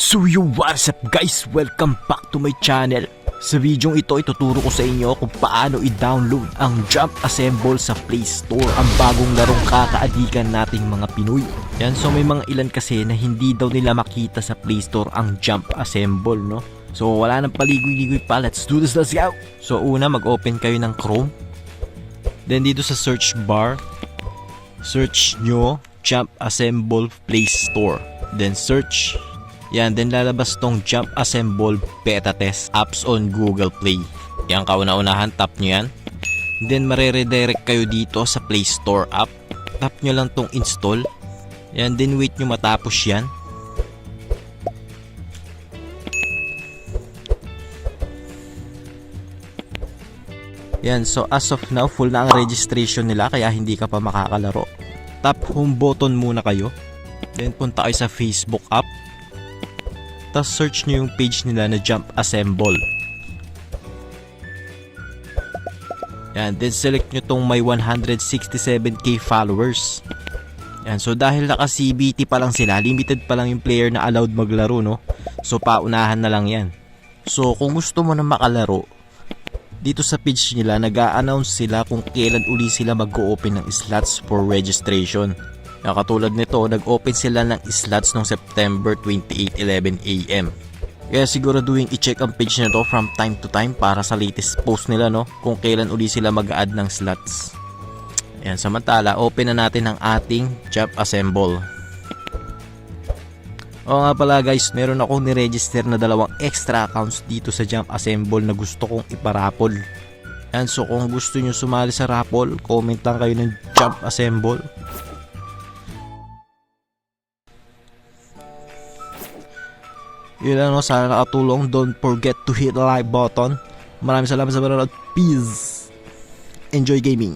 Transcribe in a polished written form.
So what's up guys? Welcome back to my channel. Sa video ito, ituturo ko sa inyo kung paano i-download ang Jump Assemble sa Play Store, ang bagong larong kakaadikan nating mga Pinoy. Yan, so may mga ilan kasi na hindi daw nila makita sa Play Store ang Jump Assemble, no? So wala nang paligoy-ligoy pa, let's do this, let's go! So una, mag-open kayo ng Chrome. Then dito sa search bar, search nyo Jump Assemble Play Store. Then search. Yan, then lalabas tong Jump Assemble Beta Test Apps on Google Play. Yan, kauna-unahan, tap nyo yan. Then mareredirect kayo dito sa Play Store app. Tap nyo lang tong install. Yan, then wait nyo matapos yan. Yan, so as of now, full na ang registration nila kaya hindi ka pa makakalaro. Tap home button muna kayo. Then punta kayo sa Facebook app. Tapos search nyo yung page nila na Jump Assemble. Yan, then select nyo tong may 167k followers. Yan, so dahil naka CBT pa lang sila, limited pa lang yung player na allowed maglaro, no? So paunahan na lang yan. So kung gusto mo na makalaro, dito sa page nila, nag-a-announce sila kung kailan uli sila mag-open ng slots for registration. Katulad nito, nag-open sila ng slots noong September 28, 11 AM. Kaya siguraduhin i-check ang page nito from time to time para sa latest post nila, no? Kung kailan uli sila mag-add ng slots. Ayan, samantala, open na natin ang ating Jump Assemble. Oo nga pala guys, meron akong niregister na 2 extra accounts dito sa Jump Assemble na gusto kong iparapol. Ayan, so kung gusto nyo sumali sa raffle, comment lang kayo ng Jump Assemble. Yun lang, no? Sana nakatulong. Don't forget to hit the like button. Maraming salamat sa panonood. Peace. Enjoy gaming.